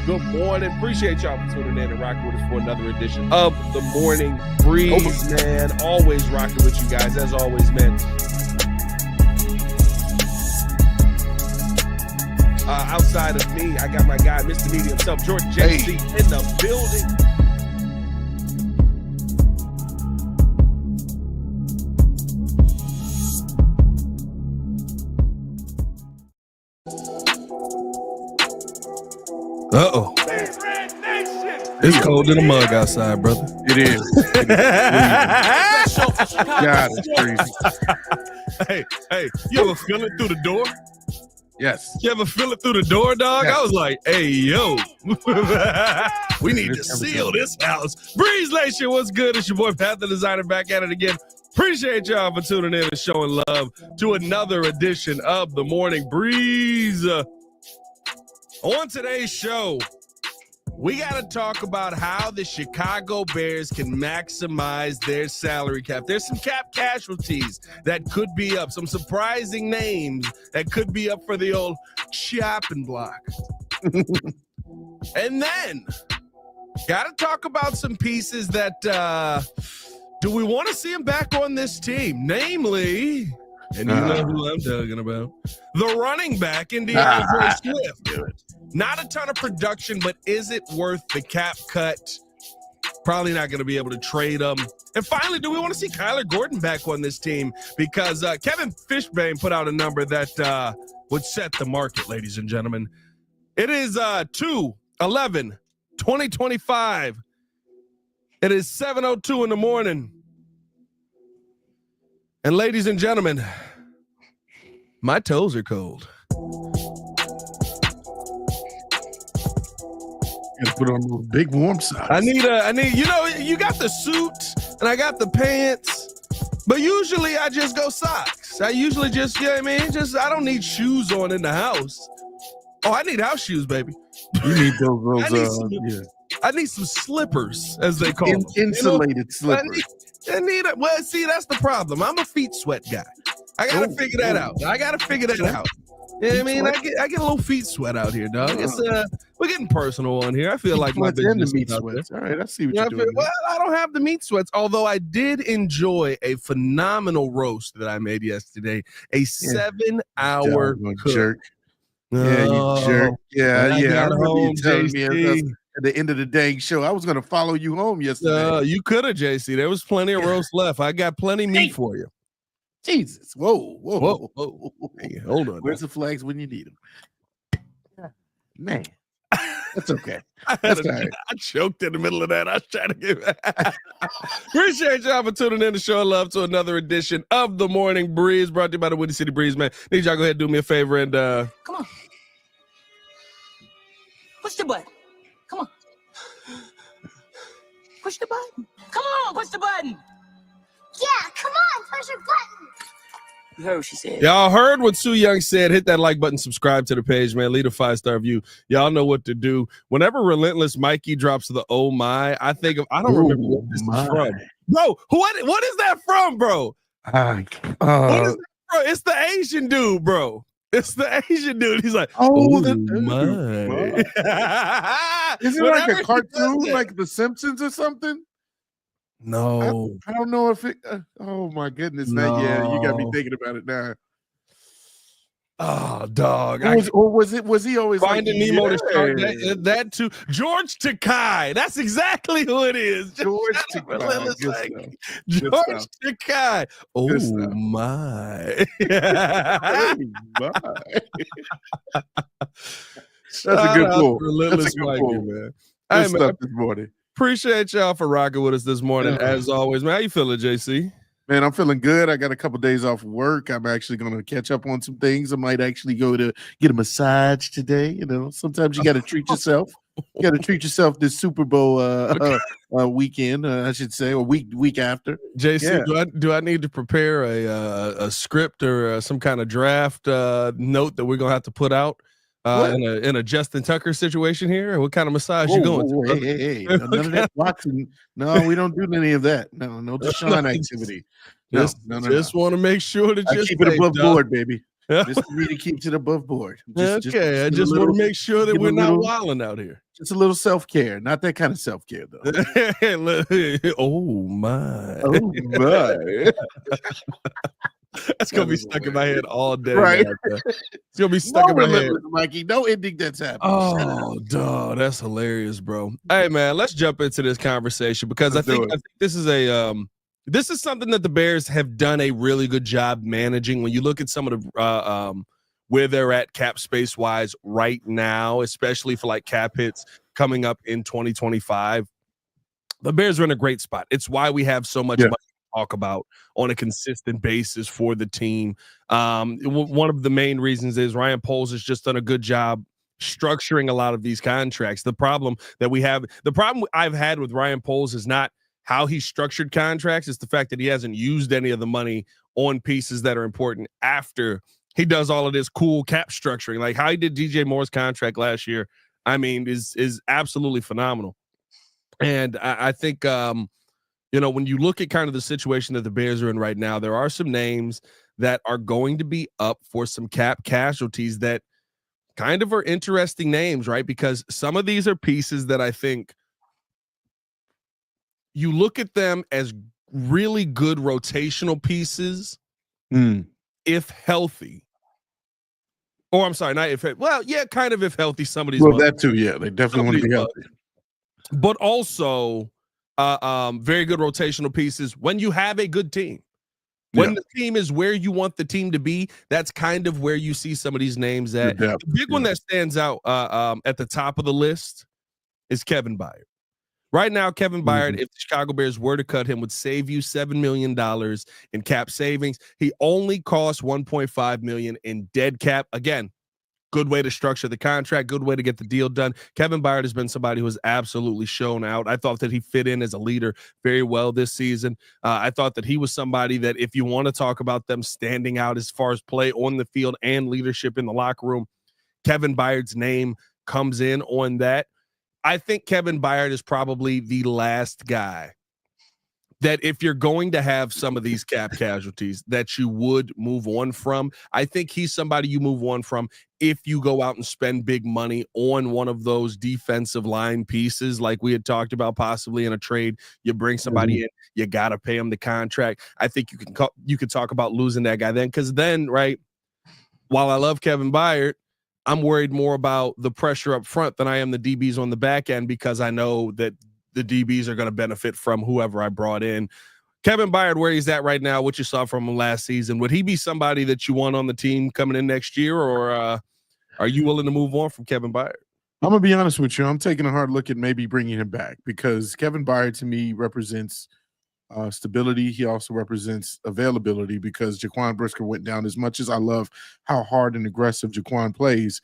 Good morning. Appreciate y'all for tuning in and rocking with us for another edition of the Morning Breeze, man. Always rocking with you guys, as always, man. Outside of me, I got my guy, Mr. Media himself, Jordan JC, in the building. Uh-oh. It's cold in the mug outside, brother. It is. God, it's crazy. Hey, you ever feel it through the door? Yes. You ever feel it through the door, dog? Yes. I was like, hey, yo. We need to seal this house. Breeze Nation, what's good? It's your boy, Pat the Designer, back at it again. Appreciate y'all for tuning in and showing love to another edition of the Morning Breeze. On today's show, we got to talk about how the Chicago Bears can maximize their salary cap. There's some cap casualties that could be up, some surprising names that could be up for the old chopping block. And then, got to talk about some pieces that, do we want to see them back on this team? Namely, and you know who I'm talking about, the running back in DeAndre Swift. Not a ton of production, but is it worth the cap cut? Probably not going to be able to trade them. And finally, do we want to see Kyler Gordon back on this team? Because Kevin Fishbane put out a number that would set the market, ladies and gentlemen. It is 2/11/2025. It is 7:02 in the morning. And ladies and gentlemen, my toes are cold. Gotta put on those big warm socks. I need, you got the suit and I got the pants, but usually I just go socks. I usually just, I don't need shoes on in the house. Oh, I need house shoes, baby. You need those I need some slippers, as they call them. Insulated slippers. Well, see, that's the problem. I'm a feet sweat guy. I got to figure that out. You know what I mean? I get a little feet sweat out here, dog. It's we're getting personal on here. I feel like my business meat is sweats. All right, I see what you're doing. Well, I don't have the meat sweats, although I did enjoy a phenomenal roast that I made yesterday. A 7-hour cook. Jerk. Yeah, you jerk. Yeah. I remember you telling me at the end of the dang show. I was going to follow you home yesterday. You could have, JC. There was plenty of roast left. I got plenty meat for you. Jesus. Whoa. Hey, hold on. Where's the flags when you need them? Man, that's okay. I choked in the middle of that. I was trying to get Appreciate y'all for tuning in to show love to another edition of the Morning Breeze, brought to you by the Windy City Breeze, man. Need y'all go ahead and do me a favor and come on. Push the button. Come on. Push the button. Come on, push the button. Yeah, come on, push your button. You heard what she said. Y'all heard what Sue Young said. Hit that like button, subscribe to the page, man. Leave a 5-star review. Y'all know what to do. Whenever Relentless Mikey drops the oh my, I think of, I don't remember what this is from. Bro, what is that from, bro? What is that from? It's the Asian dude, bro. It's the Asian dude. He's like, oh my. Is it like a cartoon, like The Simpsons or something? No, I don't know if it. Oh my goodness! No. Yeah, you got me thinking about it now. Oh, dog! Was he always Finding Nemo? That too. George Takei. That's exactly who it is. George Takei. George Takei. Oh my! That's a good pull. That's a good pull, man. Good stuff this morning. Appreciate y'all for rocking with us this morning, as always, man. How you feeling, JC? Man, I'm feeling good. I got a couple days off work. I'm actually going to catch up on some things. I might actually go to get a massage today. You know, sometimes you got to treat yourself. You got to treat yourself this Super Bowl weekend, I should say, or week after. JC, do I need to prepare a script or some kind of draft note that we're gonna have to put out in a Justin Tucker situation here? What kind of massage you going to? Hey, none of that boxing. No, we don't do any of that. No Deshaun activity. Just want to make sure that I keep it above board, baby. This really keeps it above board. I just want to make sure that we're not wilding out here. Just a little self-care, not that kind of self-care though. Oh my! Oh my! That's gonna be stuck in my head all day. Right? It's gonna be stuck in my head. Mikey, no ending that's happening. Oh, dog, that's hilarious, bro. Hey, man, let's jump into this conversation because I think this is this is something that the Bears have done a really good job managing. When you look at some of the where they're at cap space wise right now, especially for like cap hits coming up in 2025, the Bears are in a great spot. It's why we have so much money to talk about on a consistent basis for the team. One of the main reasons is Ryan Poles has just done a good job structuring a lot of these contracts. The problem I've had with Ryan Poles is not how he structured contracts, it's the fact that he hasn't used any of the money on pieces that are important after he does all of this cool cap structuring. Like how he did DJ Moore's contract last year, I mean, is absolutely phenomenal. And I think, when you look at kind of the situation that the Bears are in right now, there are some names that are going to be up for some cap casualties that kind of are interesting names, right? Because some of these are pieces that I think you look at them as really good rotational pieces if healthy. Or I'm sorry, not if kind of if healthy. Some of these, that too, yeah, they definitely want to be healthy. But also, very good rotational pieces when you have a good team. When the team is where you want the team to be, that's kind of where you see some of these names at. The big one that stands out at the top of the list is Kevin Byard. Right now, Kevin Byard, if the Chicago Bears were to cut him, would save you $7 million in cap savings. He only costs $1.5 million in dead cap. Again, good way to structure the contract, good way to get the deal done. Kevin Byard has been somebody who has absolutely shown out. I thought that he fit in as a leader very well this season. I thought that he was somebody that if you want to talk about them standing out as far as play on the field and leadership in the locker room, Kevin Byard's name comes in on that. I think Kevin Byard is probably the last guy that if you're going to have some of these cap casualties that you would move on from. I think he's somebody you move on from if you go out and spend big money on one of those defensive line pieces like we had talked about possibly in a trade. You bring somebody in, you got to pay him the contract. I think you could talk about losing that guy then, because then, right, while I love Kevin Byard, I'm worried more about the pressure up front than I am the DBs on the back end, because I know that the DBs are going to benefit from whoever I brought in. Kevin Byard, where he's at right now, what you saw from him last season, would he be somebody that you want on the team coming in next year, or are you willing to move on from Kevin Byard? I'm going to be honest with you. I'm taking a hard look at maybe bringing him back, because Kevin Byard to me represents stability. He also represents availability, because Jaquan Brisker went down. As much as I love how hard and aggressive Jaquan plays,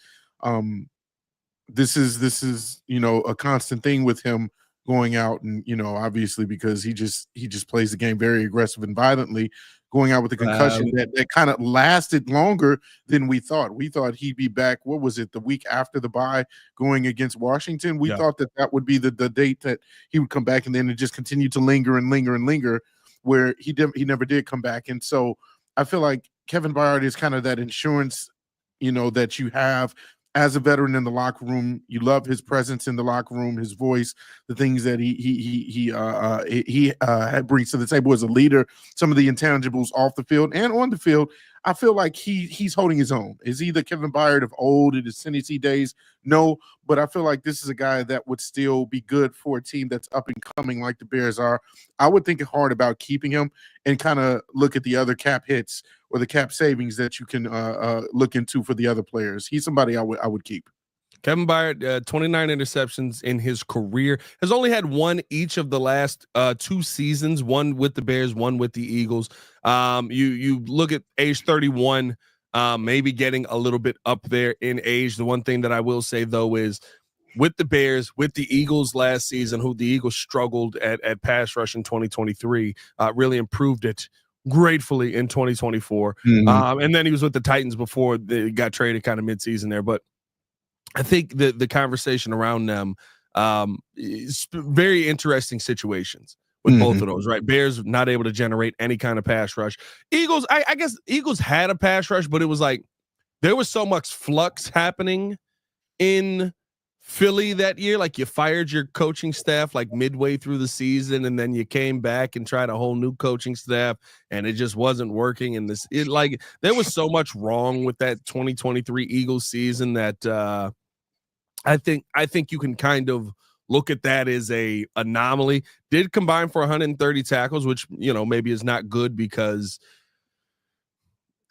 this is a constant thing with him going out and obviously because he just plays the game very aggressive and violently, going out with a concussion that kind of lasted longer than we thought. We thought he'd be back. What was it? The week after the bye, going against Washington. We thought that would be the date that he would come back, and then it just continued to linger and linger and linger, where he never did come back. And so I feel like Kevin Byard is kind of that insurance, that you have as a veteran in the locker room. You love his presence in the locker room, his voice, the things that he brings to the table as a leader, some of the intangibles off the field and on the field. I feel like he's holding his own. Is he the Kevin Byard of old in his Tennessee days? No, but I feel like this is a guy that would still be good for a team that's up and coming like the Bears are. I would think hard about keeping him and kind of look at the other cap hits or the cap savings that you can look into for the other players. He's somebody I would keep. Kevin Byard, 29 interceptions in his career, has only had one each of the last 2 seasons, one with the Bears, one with the Eagles. You look at age 31, maybe getting a little bit up there in age. The one thing that I will say, though, is with the Bears, with the Eagles last season, who the Eagles struggled at pass rush in 2023, really improved it gratefully in 2024. And then he was with the Titans before they got traded kind of midseason there. But I think the conversation around them is very interesting situations with both of those, right? Bears not able to generate any kind of pass rush. Eagles, I guess Eagles had a pass rush, but it was like there was so much flux happening in Philly that year. Like you fired your coaching staff like midway through the season, and then you came back and tried a whole new coaching staff, and it just wasn't working. And there was so much wrong with that 2023 Eagles season that I think you can kind of look at that as a anomaly. Did combine for 130 tackles, which maybe is not good because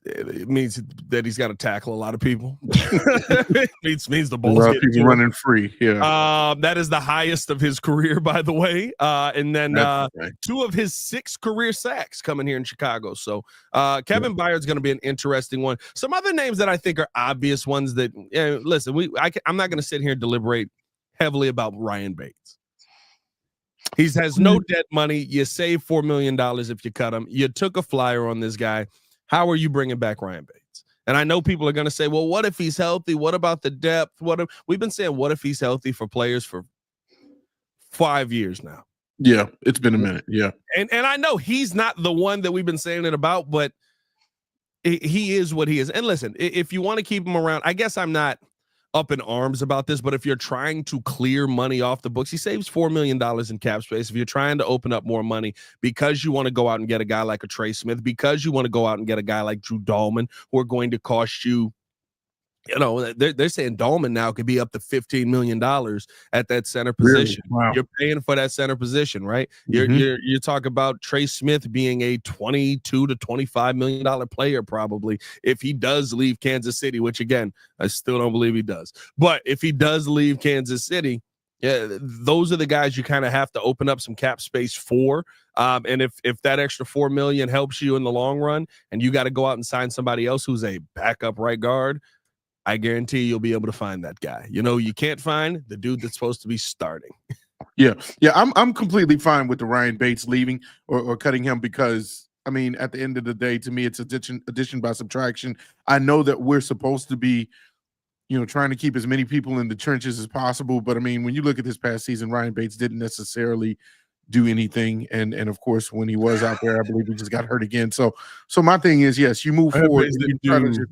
it means that he's got to tackle a lot of people. It means the ball's getting people running free. Yeah. That is the highest of his career, by the way. And then 2 of his 6 career sacks coming here in Chicago. So Kevin Byard's going to be an interesting one. Some other names that I think are obvious ones that listen, I'm not going to sit here and deliberate heavily about Ryan Bates. He has no dead money. You save $4 million if you cut him. You took a flyer on this guy. How are you bringing back Ryan Bates? And I know people are going to say, well, what if he's healthy? What about the depth? We've been saying, what if he's healthy for players for 5 years now? Yeah, it's been a minute. Yeah. And I know he's not the one that we've been saying it about, but he is what he is. And listen, if you want to keep him around, I guess I'm not up in arms about this, but if you're trying to clear money off the books, he saves $4 million in cap space. If you're trying to open up more money because you want to go out and get a guy like a Trey Smith, because you want to go out and get a guy like Drew Dahlman, who are going to cost you, they're saying Dahlman now could be up to $15 million at that center position. Really? Wow. You're paying for that center position, right? Mm-hmm. You're talking about Trey Smith being a $22 to $25 million player probably if he does leave Kansas City, which again, I still don't believe he does. But if he does leave Kansas City, yeah, those are the guys you kind of have to open up some cap space for. And if that extra $4 million helps you in the long run, and you got to go out and sign somebody else who's a backup right guard, I guarantee you'll be able to find that guy. You can't find the dude that's supposed to be starting. Yeah. I'm completely fine with the Ryan Bates leaving or cutting him because, I mean, at the end of the day, to me, it's addition by subtraction. I know that we're supposed to be, trying to keep as many people in the trenches as possible. But I mean, when you look at this past season, Ryan Bates didn't necessarily do anything. And of course, when he was out there, I believe he just got hurt again. So my thing is, yes, you move forward. And you try to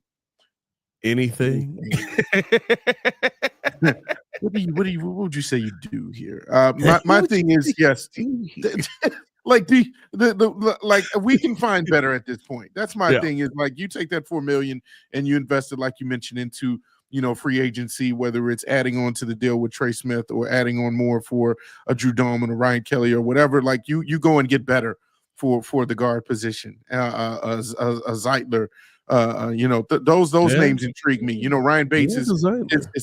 anything. What would you say you do here? My thing is, yes, like like we can find better at this point. That's my thing is, like, you take that $4 million and you invest it, like you mentioned, into free agency, whether it's adding on to the deal with Trey Smith or adding on more for a Drew Dahlman or Ryan Kelly or whatever. Like you go and get better for the guard position, a Zeitler. Those names intrigue me. Ryan Bates is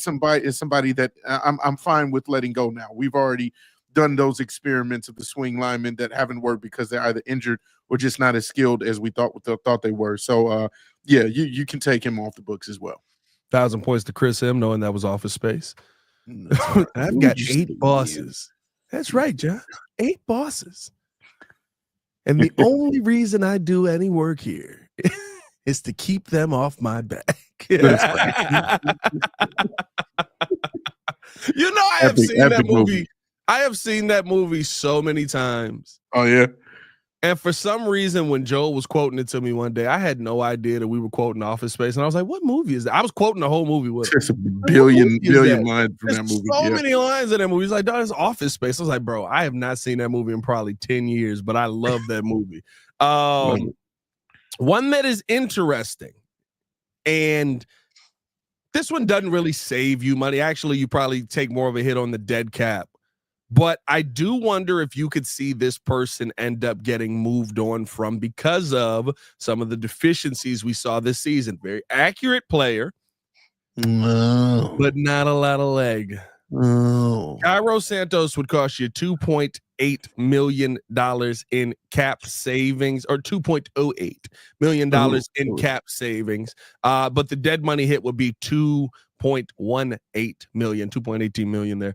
somebody that I'm fine with letting go now. We've already done those experiments of the swing linemen that haven't worked because they're either injured or just not as skilled as we thought they were. So you can take him off the books as well. 1,000 points to Chris M, knowing that was Office Space. I've got 8 bosses. That's right, John. 8 bosses. And the only reason I do any work here is to keep them off my back. I have seen that movie. I have seen that movie so many times. Oh, yeah. And for some reason, when Joel was quoting it to me one day, I had no idea that we were quoting Office Space. And I was like, what movie is that? I was quoting the whole movie with him. There's a billion lines from that movie. So many lines in that movie. He's like, dog, it's Office Space. I was like, bro, I have not seen that movie in probably 10 years, but I love that movie. One that is interesting, and this one doesn't really save you money. Actually, you probably take more of a hit on the dead cap. But I do wonder if you could see this person end up getting moved on from because of some of the deficiencies we saw this season. Very accurate player, but not a lot of leg. Cairo Santos would cost you $2.8 million in cap savings, or $2.08 million in cap savings. But the dead money hit would be $2.18 million there.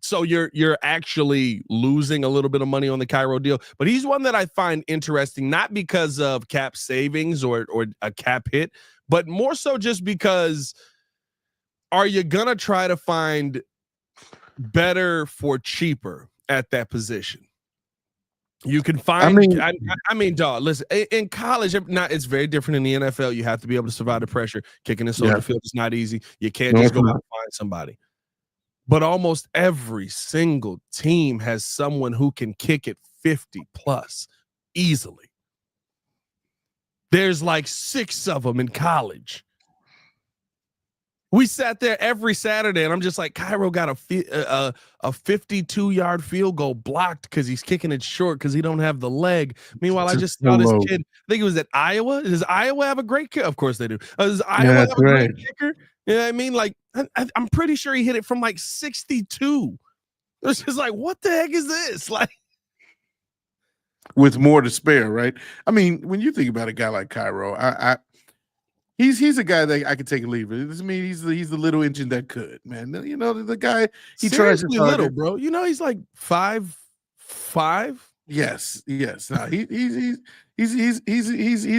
So you're actually losing a little bit of money on the Cairo deal, but he's one that I find interesting, not because of cap savings or a cap hit, but more so just because, are you gonna try to find better for cheaper at that position? You can find. I mean, dog. Listen, in college, it's very different in the NFL. You have to be able to survive the pressure. Kicking in Soldier Field is not easy. You can't just go out and find somebody. But almost every single team has someone who can kick it 50 plus easily. There's like 6 of them in college. We sat there every Saturday, and I'm just like, Cairo got a 52-yard field goal blocked because he's kicking it short because he don't have the leg. Meanwhile, I just saw this kid. I think it was at Iowa. Does Iowa have a great kicker? Of course they do. Does Iowa have a great kicker? You know what I mean? Like, I'm pretty sure he hit it from like 62. It's just like, what the heck is this? Like, with more to spare, right? I mean, when you think about a guy like Cairo, He's a guy that I could take and leave it. I mean, he's the little engine that could, man. You know, the guy he tries to little, bro. You know, he's like 5'5". Yes. No, he's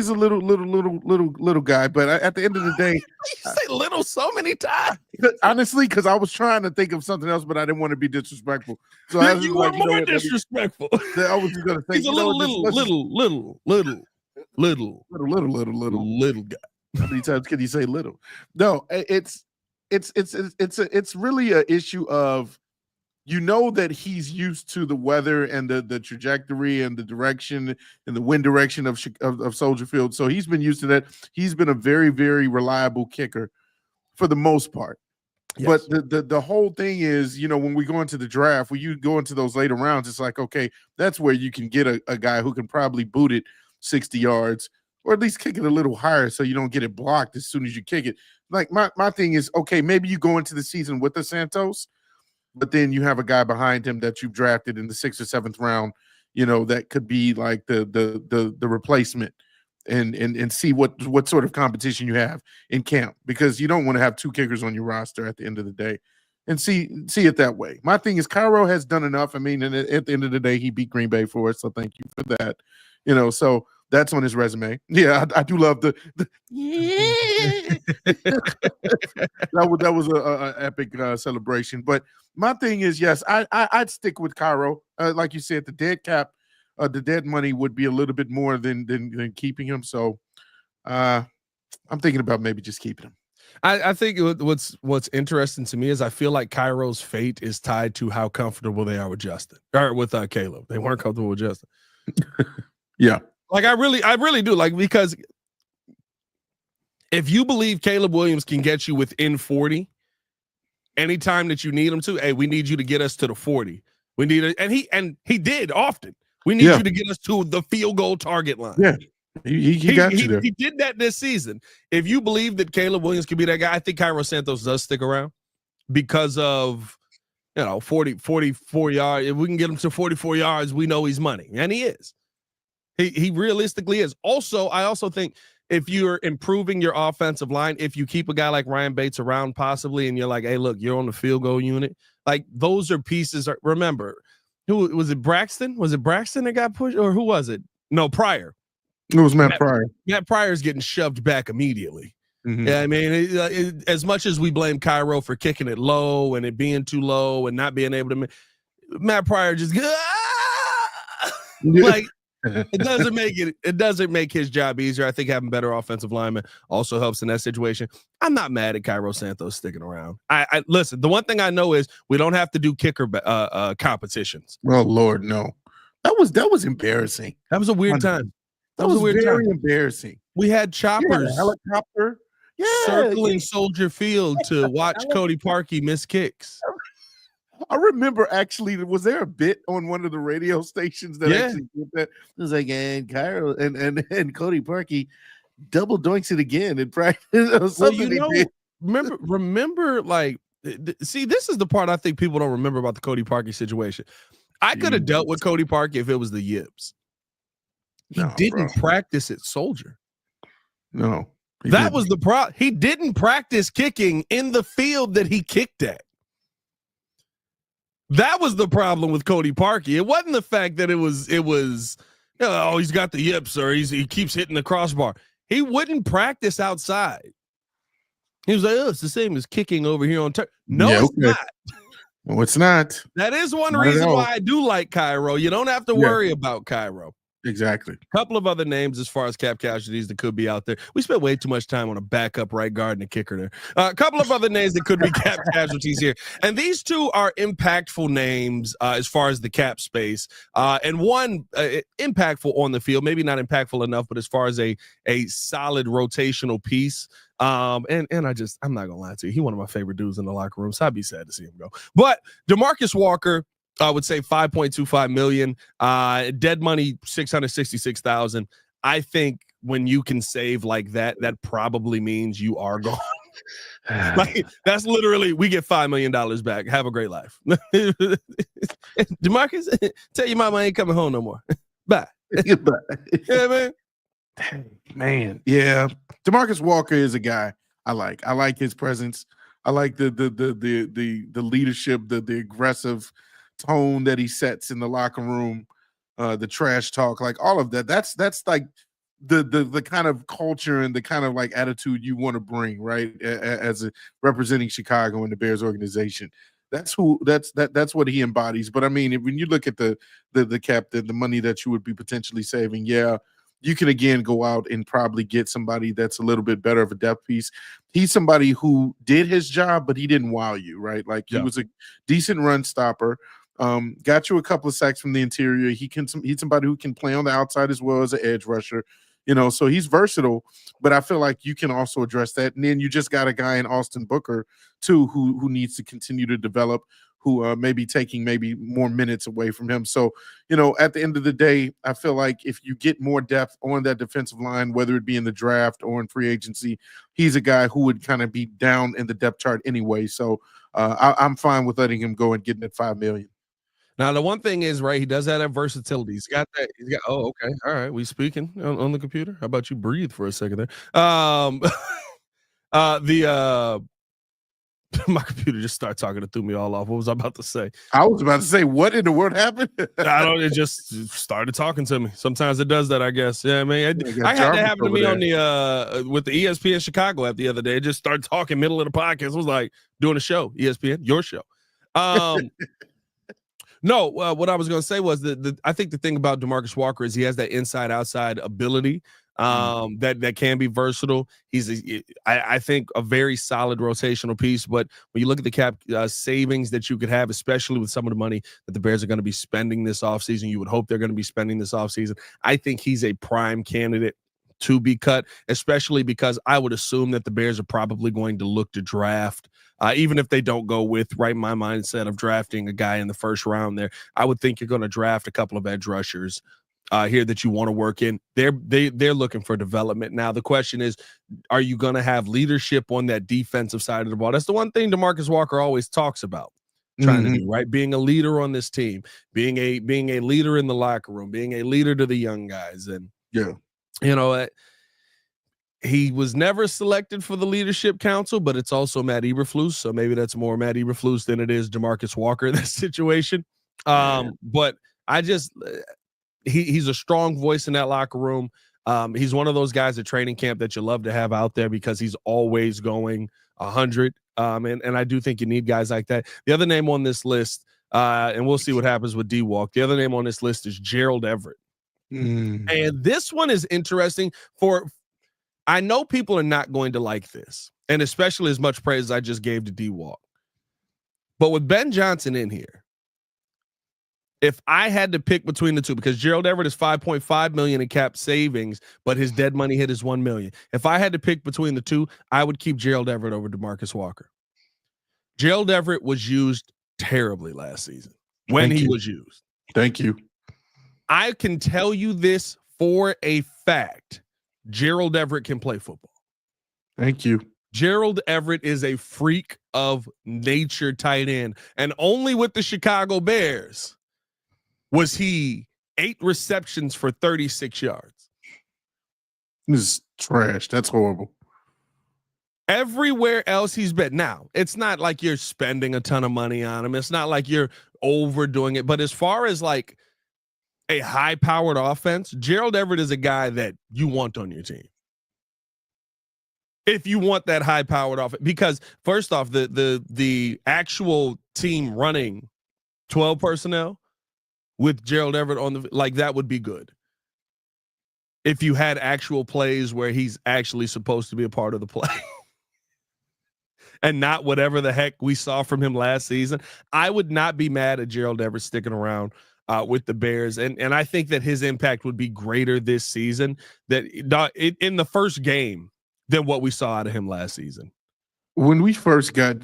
a little guy. But at the end of the day, you say little so many times. Honestly, because I was trying to think of something else, but I didn't want to be disrespectful. So I was you were more disrespectful. I was just gonna say he's a little guy. How many times can you say little? No, it's really an issue of, you know, that he's used to the weather and the trajectory and the direction and the wind direction of Soldier Field. So he's been used to that. He's been a very, very reliable kicker for the most part. Yes. But the whole thing is, you know, when we go into the draft, when you go into those later rounds, it's like, okay, that's where you can get a guy who can probably boot it 60 yards. Or at least kick it a little higher so you don't get it blocked as soon as you kick it. Like my thing is, okay, maybe you go into the season with the Santos, but then you have a guy behind him that you've drafted in the 6th or 7th round, you know, that could be like the replacement, and see what sort of competition you have in camp, because you don't want to have 2 kickers on your roster at the end of the day, and see it that way. My thing is, Cairo has done enough. I mean, and at the end of the day, he beat Green Bay for us, so thank you for that. You know, so that's on his resume. Yeah, I do love the yeah. that was a epic celebration. But my thing is, yes, I'd stick with Cairo. Like you said, the dead cap, the dead money would be a little bit more than keeping him. So I'm thinking about maybe just keeping him. I think what's interesting to me is I feel like Cairo's fate is tied to how comfortable they are with Justin, or with Caleb. They weren't comfortable with Justin. Yeah. Like, I really do. Like, because if you believe Caleb Williams can get you within 40 anytime that you need him to, hey, we need you to get us to the 40. We need it. And he did often. We need you to get us to the field goal target line. Yeah. He got you there. He did that this season. If you believe that Caleb Williams can be that guy, I think Cairo Santos does stick around because of, you know, 44 yards. If we can get him to 44 yards, we know he's money. And he is. He realistically is. Also, I also think if you're improving your offensive line, if you keep a guy like Ryan Bates around possibly, and you're like, hey, look, you're on the field goal unit, like, those are pieces. Remember, who was it? Braxton? Was it Braxton that got pushed, or who was it? No, Pryor. It was Matt Pryor. Matt Pryor's getting shoved back immediately. Mm-hmm. Yeah, I mean, as much as we blame Cairo for kicking it low and it being too low and not being able to, Matt Pryor just like. It doesn't make his job easier. I think having better offensive linemen also helps in that situation. I'm not mad at Cairo Santos sticking around. I listen, the one thing I know is we don't have to do kicker competitions. Oh Lord, no. That was embarrassing. That was a weird time. That was very embarrassing. We had choppers, helicopter, circling Soldier Field to watch Cody Parkey miss kicks. I remember, actually, was there a bit on one of the radio stations that actually did that? It was like, and Cairo and Cody Parkey double doinks it again in practice. Well, you know, remember, like, see, this is the part I think people don't remember about the Cody Parkey situation. I could have dealt with Cody Parkey if it was the yips. He didn't practice at Soldier. No. That was the problem. He didn't practice kicking in the field that he kicked at. That was the problem with Cody Parkey. It wasn't the fact that it was, you know, oh, he's got the yips or he keeps hitting the crossbar. He wouldn't practice outside. He was like, oh, it's the same as kicking over here on turf. No, it's not. No, it's not. That is one Not at reason all. why I do like Cairo. You don't have to Yeah. worry about Cairo. Exactly. A couple of other names as far as cap casualties that could be out there. We spent way too much time on a backup right guard and a kicker there. A couple of other names that could be cap casualties here. And these two are impactful names as far as the cap space. And one impactful on the field, maybe not impactful enough, but as far as a solid rotational piece. And I'm not gonna lie to you, he's one of my favorite dudes in the locker room, so I'd be sad to see him go. But Demarcus Walker, I would say 5.25 million, dead money 666,000. I think when you can save like that, that probably means you are gone. Like, that's literally, we get $5 million back. Have a great life. Demarcus, tell your mama I ain't coming home no more. Bye. Goodbye. Yeah, man. Man, yeah. Demarcus Walker is a guy I like. I like his presence. I like the leadership, the aggressive tone that he sets in the locker room, the trash talk, like all of that. That's like the kind of culture and the kind of like attitude you want to bring, right? As representing Chicago and the Bears organization. That's what he embodies. But I mean, when you look at the cap, the money that you would be potentially saving, yeah, you can again go out and probably get somebody that's a little bit better of a depth piece. He's somebody who did his job, but he didn't wow you, right? Like he was a decent run stopper. Got you a couple of sacks from the interior. He's somebody who can play on the outside as well as an edge rusher. You know, so he's versatile, but I feel like you can also address that. And then you just got a guy in Austin Booker too, who needs to continue to develop, who may be taking maybe more minutes away from him. So, you know, at the end of the day, I feel like if you get more depth on that defensive line, whether it be in the draft or in free agency, he's a guy who would kind of be down in the depth chart anyway. So I'm fine with letting him go and getting that $5 million. Now, the one thing is, right, he does have that versatility. He's got that. Oh, okay. All right. We speaking on the computer. How about you breathe for a second there? My computer just started talking. It threw me all off. What was I about to say? I was about to say, what in the world happened? It just started talking to me. Sometimes it does that, I guess. Yeah, I mean, I had that happen to me on the with the ESPN Chicago app the other day. It just started talking middle of the podcast. It was like doing a show, ESPN, your show. No, what I was going to say was that I think the thing about Demarcus Walker is he has that inside-outside ability that can be versatile. He's, I think, a very solid rotational piece. But when you look at the cap savings that you could have, especially with some of the money that the Bears are going to be spending this offseason, you would hope they're going to be spending this offseason. I think he's a prime candidate to be cut, especially because I would assume that the Bears are probably going to look to draft. Even if they don't go with my mindset of drafting a guy in the first round there, I would think you're going to draft a couple of edge rushers here that you want to work in. They're looking for development. Now, the question is, are you going to have leadership on that defensive side of the ball? That's the one thing Demarcus Walker always talks about trying to do, right? Being a leader on this team, being a leader in the locker room, being a leader to the young guys. And, yeah, you know, he was never selected for the leadership council, but it's also Matt Eberflus. So maybe that's more Matt Eberflus than it is Demarcus Walker in this situation. But I just, he's a strong voice in that locker room. He's one of those guys at training camp that you love to have out there because he's always going 100. And I do think you need guys like that. The other name on this list, and we'll see what happens with D-Walk. The other name on this list is Gerald Everett. And this one is interesting I know people are not going to like this, and especially as much praise as I just gave to D-Walk. But with Ben Johnson in here, if I had to pick between the two, because Gerald Everett is $5.5 million in cap savings, but his dead money hit is $1 million. If I had to pick between the two, I would keep Gerald Everett over Demarcus Walker. Gerald Everett was used terribly last season when he was used. Thank you. I can tell you this for a fact. Gerald Everett can play football. Thank you. Gerald Everett is a freak of nature tight end. And only with the Chicago Bears was he 8 receptions for 36 yards. This is trash. That's horrible. Everywhere else he's been. Now, it's not like you're spending a ton of money on him. It's not like you're overdoing it. But as far as like a high-powered offense, Gerald Everett is a guy that you want on your team. If you want that high-powered offense, because first off, the actual team running 12 personnel with Gerald Everett on that would be good. If you had actual plays where he's actually supposed to be a part of the play. And not whatever the heck we saw from him last season, I would not be mad at Gerald Everett sticking around with the Bears. And I think that his impact would be greater this season in the first game than what we saw out of him last season. When we first got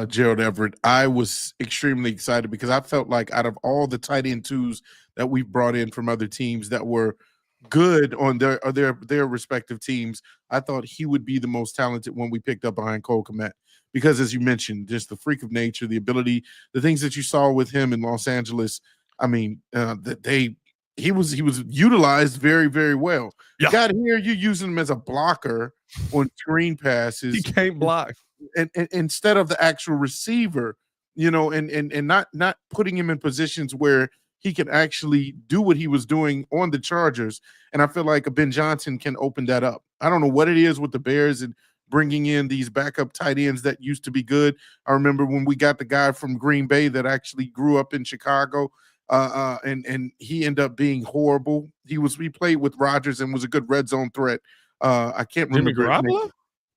Gerald Everett, I was extremely excited because I felt like out of all the tight end twos that we brought in from other teams that were good on their respective teams, I thought he would be the most talented one we picked up behind Cole Kmet. Because as you mentioned, just the freak of nature, the ability, the things that you saw with him in Los Angeles. I mean, he was utilized very, very well. Yeah. You got here, you're using him as a blocker on screen passes. He can't block, and instead of the actual receiver, and not putting him in positions where he can actually do what he was doing on the Chargers. And I feel like a Ben Johnson can open that up. I don't know what it is with the Bears and bringing in these backup tight ends that used to be good. I remember when we got the guy from Green Bay that actually grew up in Chicago, and he ended up being horrible. He played with Rodgers and was a good red zone threat. I can't remember. Jimmy Garoppolo?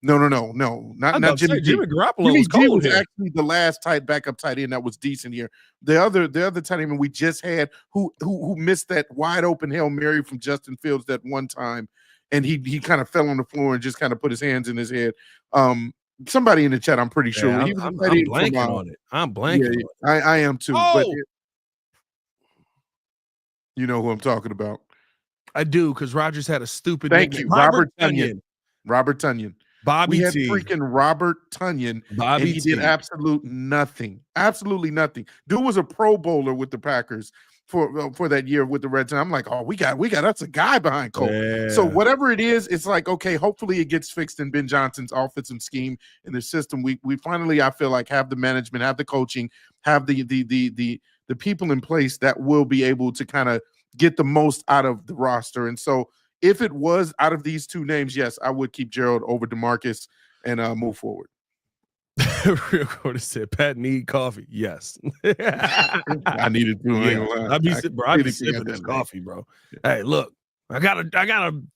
No, not Jimmy G. Jimmy Garoppolo Jimmy was G cold was here. actually the last backup tight end that was decent here. The other tight end we just had who missed that wide open Hail Mary from Justin Fields that one time, and he kind of fell on the floor and just kind of put his hands in his head. Somebody in the chat, I'm pretty sure. Yeah, I'm blanking on it. I'm blanking. Yeah, I am too. Oh! But you know who I'm talking about. I do, because Rodgers had a stupid Thank nickname. you, Robert Tonyan. Robert Tonyan. Bobby we had T. freaking Robert Tonyan, Bobby and he T. did absolutely nothing. Dude was a Pro Bowler with the Packers for that year with the Reds. And I'm like, oh, we got us a guy behind Cole. Yeah. So whatever it is, it's like, okay, hopefully it gets fixed in Ben Johnson's offensive scheme in the system. We finally, I feel like, have the management, have the coaching, have the people in place that will be able to kind of get the most out of the roster. And so if it was out of these two names, yes, I would keep Gerald over DeMarcus and move forward. Real quarter said, Pat need coffee. Yes. I needed to. Yeah. I be sipping this coffee, bro. Hey, look, I got a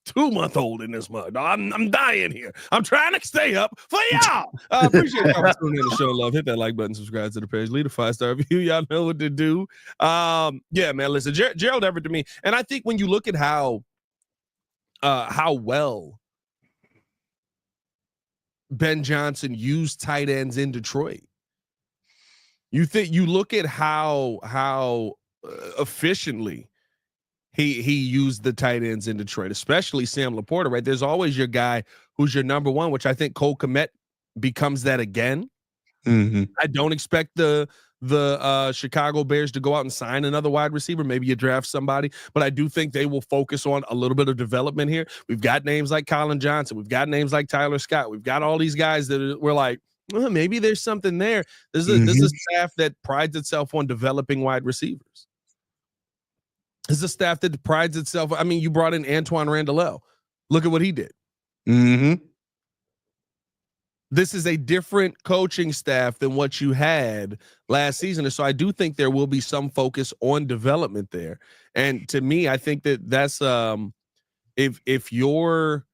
2-month-old in this mud. I'm dying here. I'm trying to stay up for y'all. I appreciate y'all tuning in the show. Love. Hit that like button, subscribe to the page, leave a 5-star review. Y'all know what to do. Yeah, man. Listen, Gerald Everett to me, and I think when you look at how well Ben Johnson used tight ends in Detroit, you look at how efficiently he used the tight ends in Detroit, especially Sam Laporta, right? There's always your guy who's your number one, which I think Cole Kmet becomes that again. Mm-hmm. I don't expect the Chicago Bears to go out and sign another wide receiver. Maybe you draft somebody, but I do think they will focus on a little bit of development here. We've got names like Colin Johnson. We've got names like Tyler Scott. We've got all these guys that we're like, maybe there's something there. This is a staff that prides itself on developing wide receivers. This is a staff that prides itself. I mean, you brought in Antoine Randall. Look at what he did. Mm-hmm. This is a different coaching staff than what you had last season. And so I do think there will be some focus on development there. And to me, I think that's if you're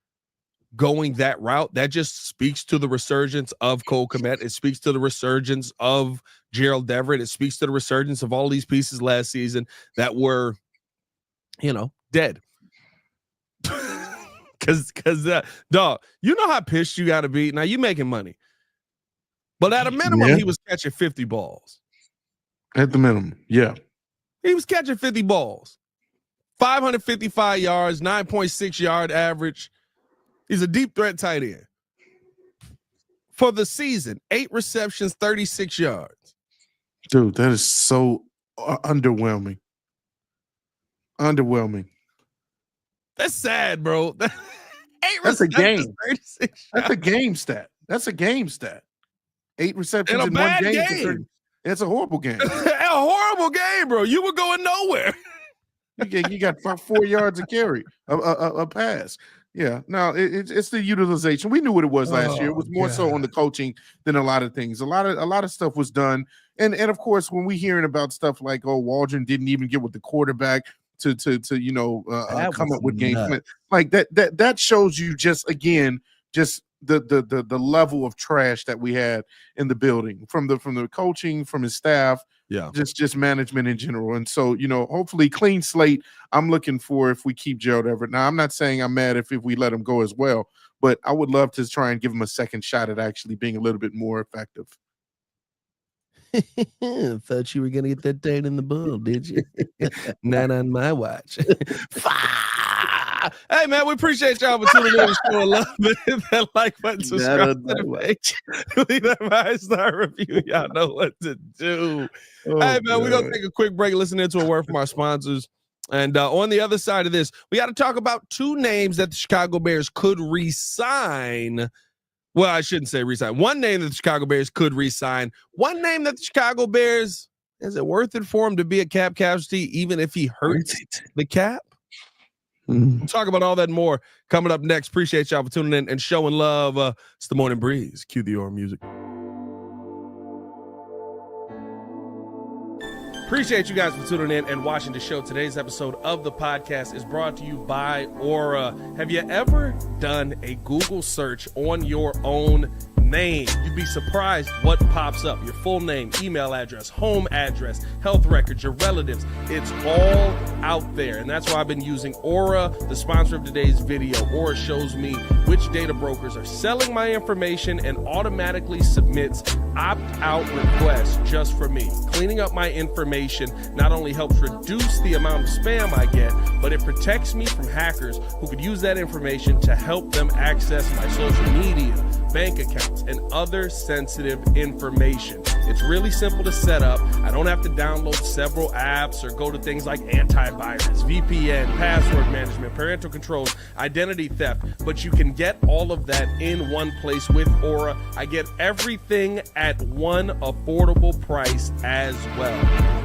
going that route, that just speaks to the resurgence of Cole Kmet. It speaks to the resurgence of Gerald Everett. It speaks to the resurgence of all these pieces last season that were, dead. Cause dog, you know how pissed you got to be. Now you making money, but at a minimum, he was catching 50 balls. At the minimum, yeah, he was catching 50 balls, 555 yards, 9.6 yard average. He's a deep threat tight end for the season. 8 receptions, 36 yards. Dude, that is so underwhelming. That's sad, bro. That's a game. That's a game stat. 8 receptions in one game. It's a horrible game. A horrible game, bro. You were going nowhere. You got 4 yards of carry, a pass. Yeah, no, it's the utilization. We knew what it was last year. It was more so on the coaching than a lot of things. A lot of stuff was done, and of course, when we hearing about stuff like Waldron didn't even get with the quarterback to come up with game plan, like that shows you just the level of trash that we had in the building from the coaching, from his staff. Yeah, just management in general. And so, hopefully clean slate. I'm looking for if we keep Gerald Everett. Now, I'm not saying I'm mad if we let him go as well, but I would love to try and give him a second shot at actually being a little bit more effective. Thought you were gonna get that date in the bull, did you? Not on my watch. Hey man, we appreciate y'all for tuning in to show love. Hit that like button, subscribe to the page, leave that 5-star review. Y'all know what to do. Hey man, we're gonna take a quick break, listen to a word from our sponsors. And on the other side of this, we got to talk about two names that the Chicago Bears could re-sign. Well, I shouldn't say re-sign. One name that the Chicago Bears could re-sign. One name that the Chicago Bears, is it worth it for him to be a cap casualty even if he hurts the cap? We'll talk about all that and more coming up next. Appreciate y'all for tuning in and showing love. It's the Morning Breeze. Cue the Aura music. Appreciate you guys for tuning in and watching the show. Today's episode of the podcast is brought to you by Aura. Have you ever done a Google search on your own name? You'd be surprised what pops up. Your full name, email address, home address, health records, your relatives. It's all out there. And that's why I've been using Aura, the sponsor of today's video. Aura shows me which data brokers are selling my information and automatically submits opt-out requests just for me. Cleaning up my information not only helps reduce the amount of spam I get, but it protects me from hackers who could use that information to help them access my social media, bank accounts, and other sensitive information. It's really simple to set up. I don't have to download several apps or go to things like antivirus, VPN, password management, parental controls, identity theft, but you can get all of that in one place with Aura. I get everything at one affordable price as well.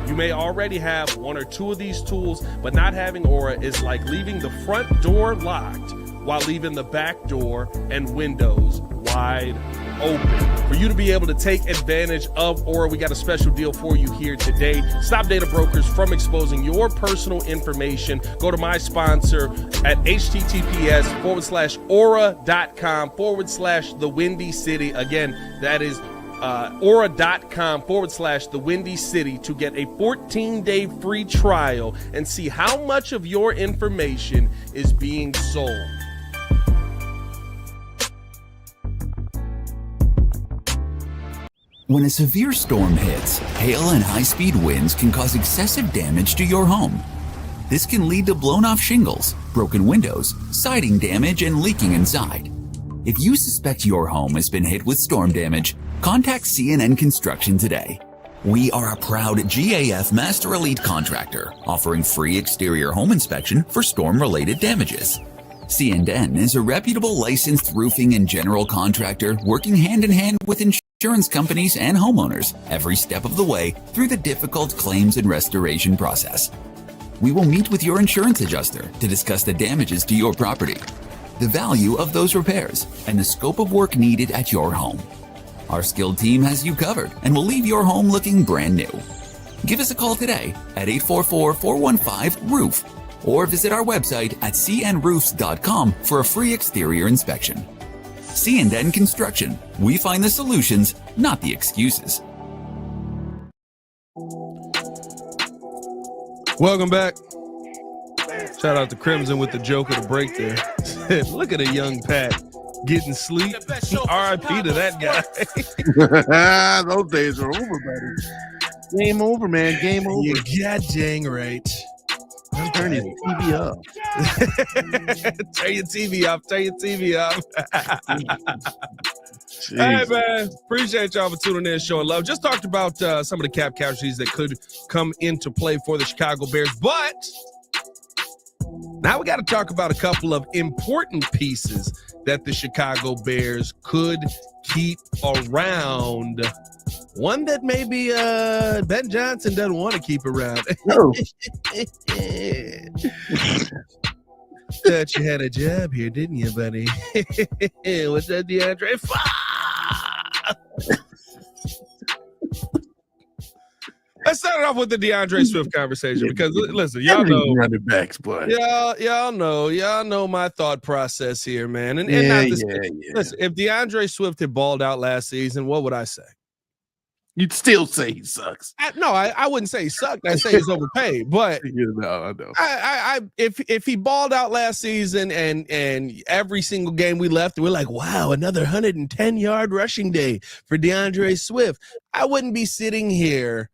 You may already have one or two of these tools, but not having Aura is like leaving the front door locked while leaving the back door and windows wide open. For you to be able to take advantage of Aura, we got a special deal for you here today. Stop data brokers from exposing your personal information. Go to my sponsor at https:/aura.com/the Windy City. Again, that is aura.com/the Windy City to get a 14-day free trial and see how much of your information is being sold. When a severe storm hits, hail and high-speed winds can cause excessive damage to your home. This can lead to blown-off shingles, broken windows, siding damage, and leaking inside. If you suspect your home has been hit with storm damage, contact CNN Construction today. We are a proud GAF Master Elite contractor offering free exterior home inspection for storm-related damages. CNN is a reputable licensed roofing and general contractor working hand-in-hand with insurance companies and homeowners every step of the way through the difficult claims and restoration process. We will meet with your insurance adjuster to discuss the damages to your property, the value of those repairs, and the scope of work needed at your home. Our skilled team has you covered and will leave your home looking brand new. Give us a call today at 844-415-ROOF or visit our website at cnroofs.com for a free exterior inspection. C&N Construction. We find the solutions, not the excuses. Welcome back. Shout out to Crimson with the joke of the break there. Look at a young Pat getting sleep. R.I.P. to that guy. Those days are over, buddy. Game over, man. Game over. You god dang right. Turn your TV up. Turn your TV off. Turn your TV off. Hey, man. Appreciate y'all for tuning in and showing love. Just talked about some of the cap casualties that could come into play for the Chicago Bears, but now we got to talk about a couple of important pieces that the Chicago Bears could keep around. One that maybe Ben Johnson doesn't want to keep around. No. Thought you had a job here, didn't you, buddy? What's that, DeAndre? Let's start it off with the DeAndre Swift conversation because listen, y'all know running backs, boy. Y'all know my thought process here, man. And listen, if DeAndre Swift had balled out last season, what would I say? You'd still say he sucks. I wouldn't say he sucked. I'd say he's overpaid. But I know. If he balled out last season and every single game we left, we're like, wow, another 110-yard rushing day for DeAndre Swift, I wouldn't be sitting here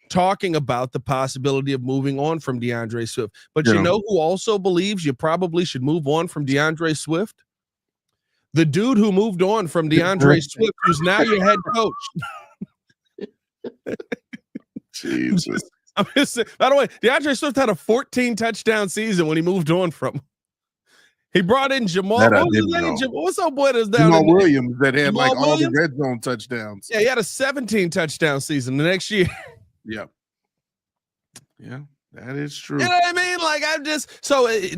talking about the possibility of moving on from DeAndre Swift. But you know who also believes you probably should move on from DeAndre Swift? The dude who moved on from DeAndre Swift, who's now your head coach. Jesus. I'm just saying, by the way, DeAndre Swift had a 14 touchdown season when he moved on from him. He brought in Jamal. What's up, boy? That's down Jamal Williams that had Jamal all the red zone touchdowns. Yeah, he had a 17 touchdown season the next year. Yeah, that is true. You know what I mean? Like,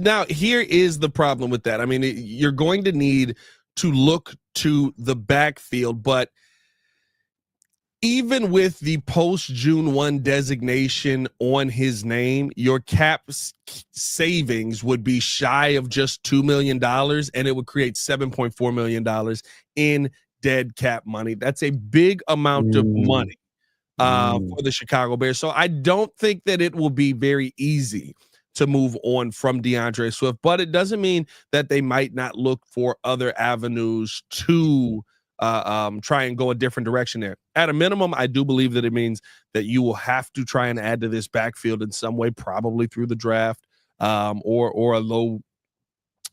now here is the problem with that. I mean, you're going to need to look to the backfield, but even with the post June 1 designation on his name, your cap savings would be shy of just $2 million, and it would create $7.4 million in dead cap money. That's a big amount of money for the Chicago Bears. So I don't think that it will be very easy to move on from DeAndre Swift, but it doesn't mean that they might not look for other avenues to try and go a different direction there. At a minimum, I do believe that it means that you will have to try and add to this backfield in some way, probably through the draft, or a low,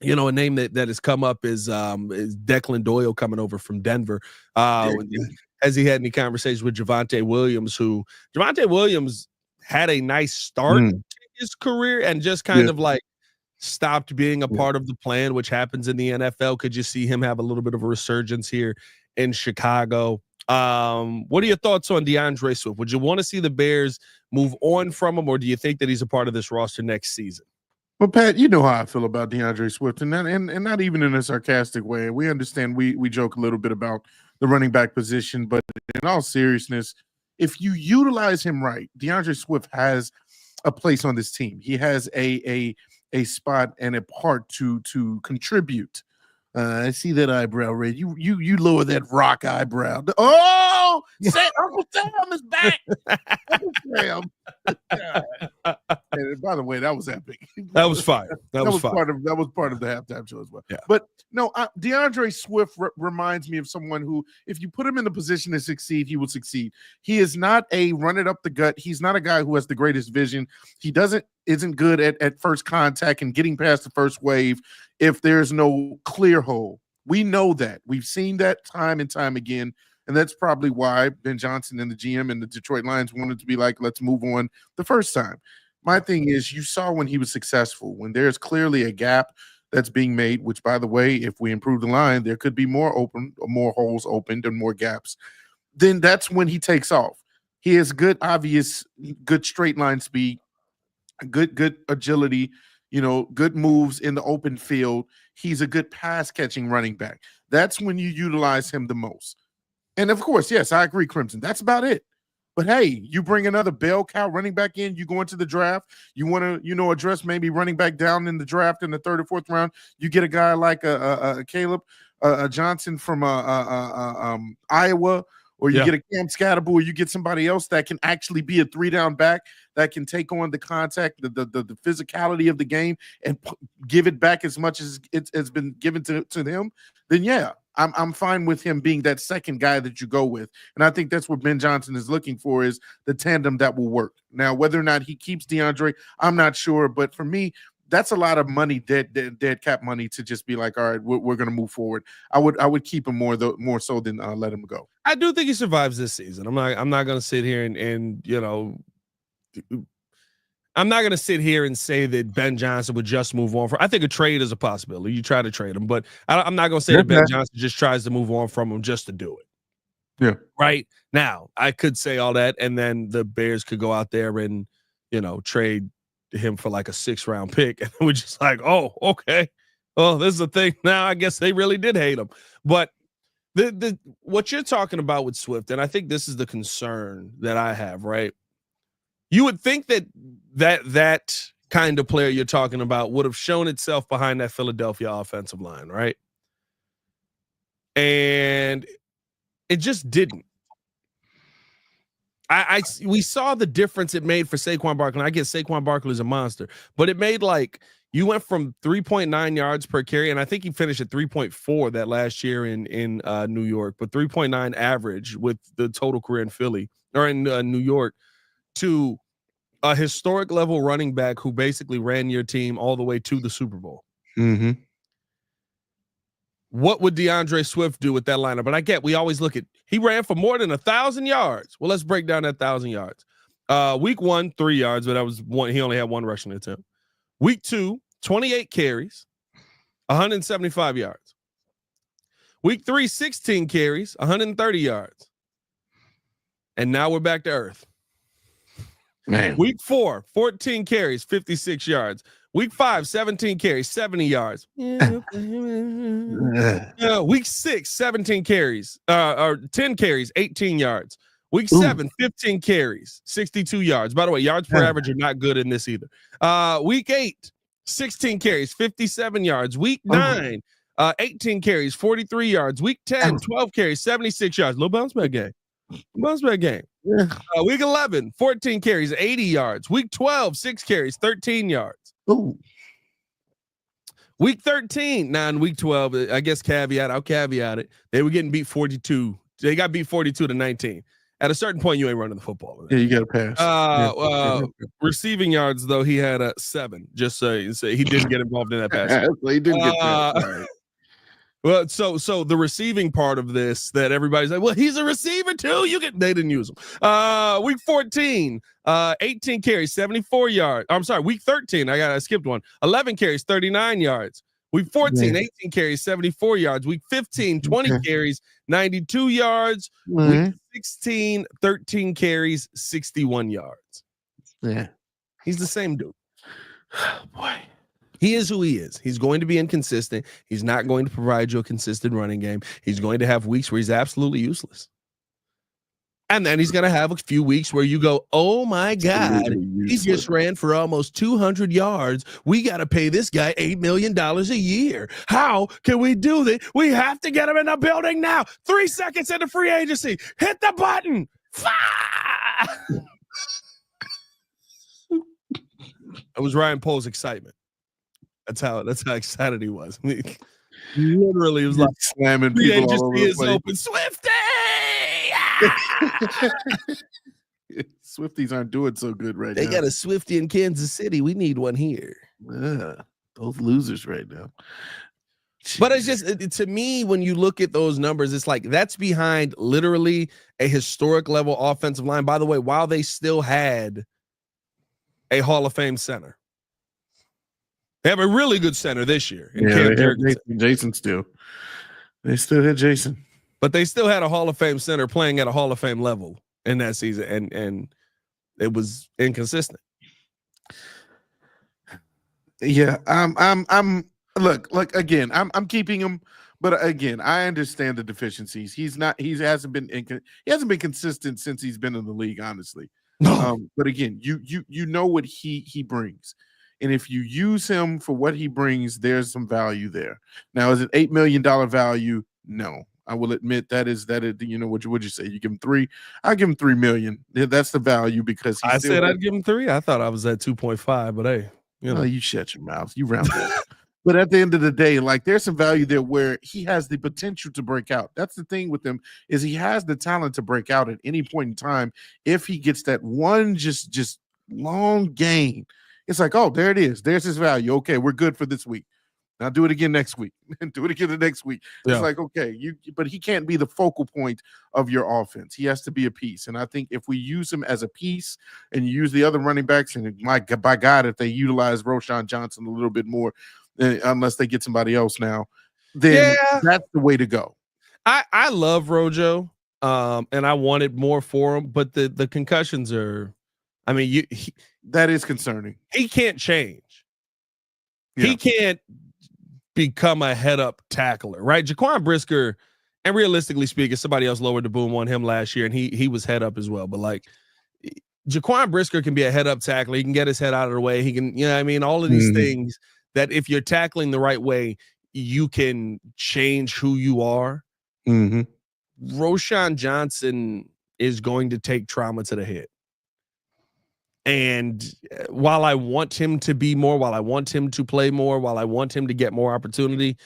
a name that has come up is Declan Doyle coming over from Denver. Has he had any conversations with Javonte Williams, who Javonte Williams had a nice start to his career and just kind of like stopped being a part of the plan, which happens in the NFL. Could you see him have a little bit of a resurgence here in Chicago? What are your thoughts on DeAndre Swift? Would you want to see the Bears move on from him, or do you think that he's a part of this roster next season? Well, Pat, you know how I feel about DeAndre Swift, and not even in a sarcastic way. We understand we joke a little bit about the running back position, but in all seriousness, if you utilize him right, DeAndre Swift has a place on this team. He has a spot and a part to contribute. I see that eyebrow, Red. You lower that rock eyebrow. Oh, Uncle Sam is back. Uncle Sam. And by the way, that was epic. That was fire. That was part of the halftime show as well. Yeah. But no, DeAndre Swift reminds me of someone who, if you put him in the position to succeed, he will succeed. He is not a run it up the gut. He's not a guy who has the greatest vision. He isn't good at first contact and getting past the first wave if there's no clear hole. We know that. We've seen that time and time again. And that's probably why Ben Johnson and the GM and the Detroit Lions wanted to be like, let's move on the first time. My thing is, you saw when he was successful, when there's clearly a gap that's being made, which, by the way, if we improve the line, there could be more holes opened and more gaps. Then that's when he takes off. He has good straight line speed, good agility, good moves in the open field. He's a good pass catching running back. That's when you utilize him the most. And of course, yes, I agree, Crimson. That's about it. But hey, you bring another bell cow running back in, you go into the draft, you want to, address maybe running back down in the draft in the third or fourth round. You get a guy like a Caleb Johnson from Iowa, or you get a Cam Scatterbo, or you get somebody else that can actually be a 3-down back that can take on the contact, the physicality of the game, and give it back as much as it's been given to them. Then yeah, I'm fine with him being that second guy that you go with. And I think that's what Ben Johnson is looking for, is the tandem that will work. Now, whether or not he keeps DeAndre, I'm not sure. But for me, that's a lot of money, dead cap money, to just be like, all right, we're going to move forward. I would keep him more so than let him go. I do think he survives this season. I'm not going to sit here and I'm not going to sit here and say that Ben Johnson would just move on from. I think a trade is a possibility. You try to trade him, but I'm not going to say that Ben Johnson just tries to move on from him just to do it. Yeah. Right now, I could say all that, and then the Bears could go out there and trade him for like a 6th-round pick, and we're just like, oh, okay, well, this is the thing. Now I guess they really did hate him. But the what you're talking about with Swift, and I think this is the concern that I have, right? You would think that kind of player you're talking about would have shown itself behind that Philadelphia offensive line, right? And it just didn't. We saw the difference it made for Saquon Barkley. I guess Saquon Barkley is a monster, but it made like you went from 3.9 yards per carry, and I think he finished at 3.4 that last year in New York, but 3.9 average with the total career in Philly or in New York, to a historic level running back who basically ran your team all the way to the Super Bowl. Mm-hmm. What would DeAndre Swift do with that lineup? But I get, we always look at, he ran for more than 1,000 yards. Well, let's break down that 1,000 yards. Week 1, 3 yards, but that was one. He only had 1 rushing attempt. Week 2, 28 carries, 175 yards. Week 3, 16 carries, 130 yards. And now we're back to earth. Man. Week 4, 14 carries, 56 yards. Week 5, 17 carries, 70 yards. Week 6, 17 carries, or 10 carries, 18 yards. Week 7, 15 carries, 62 yards. By the way, yards per average are not good in this either. Week 8, 16 carries, 57 yards. Week 9, 18 carries, 43 yards. Week 10, 12 carries, 76 yards. Little bounce back game. Week 11, 14 carries, 80 yards. Week 12, 6 carries, 13 yards. Ooh. Week 13, now in week 12, I guess I'll caveat it. They were getting beat 42. They got beat 42-19. At a certain point, you ain't running the football. Yeah, you got to pass. Receiving yards, though, he had 7. Just so he didn't get involved in that pass. He didn't get that. Well, so the receiving part of this that everybody's like, well, he's a receiver too. They didn't use him. Week 14, 18 carries, 74 yards. I'm sorry, week 13, I skipped one. 11 carries, 39 yards. Week 14, 18 carries, 74 yards. Week 15, 20 carries, 92 yards. Week 16, 13 carries, 61 yards. Yeah. He's the same dude. Boy. He is who he is. He's going to be inconsistent. He's not going to provide you a consistent running game. He's going to have weeks where he's absolutely useless. And then he's going to have a few weeks where you go, oh my God, he just ran for almost 200 yards. We got to pay this guy $8 million a year. How can we do this? We have to get him in the building now. 3 seconds into free agency. Hit the button. It was Ryan Pohl's excitement. That's how excited he was. Literally, it was like slamming people all over the place. Open. Swifty! Swifties aren't doing so good right now. They got a Swifty in Kansas City. We need one here. Those losers right now. Jeez. But it's just, to me, when you look at those numbers, it's like that's behind literally a historic level offensive line. By the way, while they still had a Hall of Fame center. They have a really good center this year. Yeah, they had Jason still. They still had Jason. But they still had a Hall of Fame center playing at a Hall of Fame level in that season, and it was inconsistent. Yeah, look again. I'm keeping him, but again, I understand the deficiencies. He hasn't been consistent since he's been in the league, honestly. But again, you know what he brings. And if you use him for what he brings, there's some value there. Now, is it $8 million value? No, I will admit that is. You know, would you say? You give him 3? I give him $3 million. That's the value because I said I'd give him 3. I thought I was at 2.5, but hey, you shut your mouth. You round up. But at the end of the day, like there's some value there where he has the potential to break out. That's the thing with him is he has the talent to break out at any point in time if he gets that one just long game. It's like, oh, there it is. There's his value. Okay, we're good for this week. Now do it again next week and do it again the next week. It's like, okay, but he can't be the focal point of your offense. He has to be a piece. And I think if we use him as a piece and you use the other running backs, and by God, if they utilize Roschon Johnson a little bit more, unless they get somebody else now, then that's the way to go. I love Rojo, and I wanted more for him, but the concussions are I mean, that is concerning. He can't change. Yeah. He can't become a head-up tackler, right? Jaquan Brisker, and realistically speaking, somebody else lowered the boom on him last year, and he was head-up as well. But, like, Jaquan Brisker can be a head-up tackler. He can get his head out of the way. He can, I mean, all of these things that if you're tackling the right way, you can change who you are. Roschon Johnson is going to take trauma to the head. And while I want him to be more, while I want him to play more, while I want him to get more opportunity,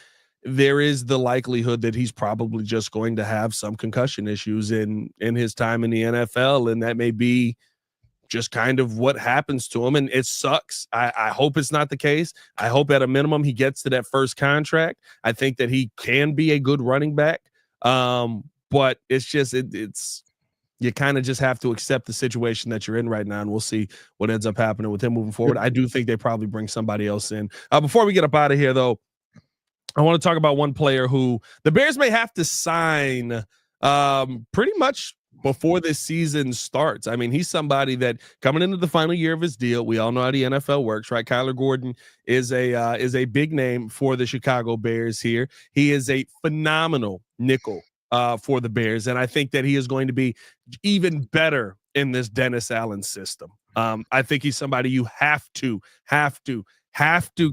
there is the likelihood that he's probably just going to have some concussion issues in his time in the NFL. And that may be just kind of what happens to him. And it sucks. I hope it's not the case. I hope at a minimum he gets to that first contract. I think that he can be a good running back. But it's just, it's, you kind of just have to accept the situation that you're in right now, and we'll see what ends up happening with him moving forward. I do think they probably bring somebody else in. Before we get up out of here, though, I want to talk about one player who the Bears may have to sign pretty much before this season starts. I mean, he's somebody that coming into the final year of his deal, we all know how the NFL works, right? Kyler Gordon is a big name for the Chicago Bears here. He is a phenomenal nickel for the Bears, and I think that he is going to be even better in this Dennis Allen system. I think he's somebody you have to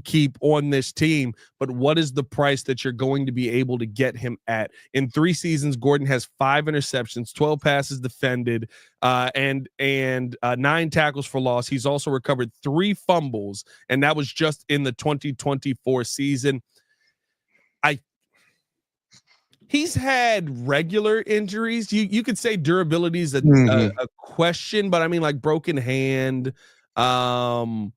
keep on this team, but what is the price that you're going to be able to get him at? In 3 seasons, Gordon has 5 interceptions, 12 passes defended, and 9 tackles for loss. He's also recovered 3 fumbles, and that was just in the 2024 season. He's had regular injuries. You could say durability is a question, but I mean, like broken hand. It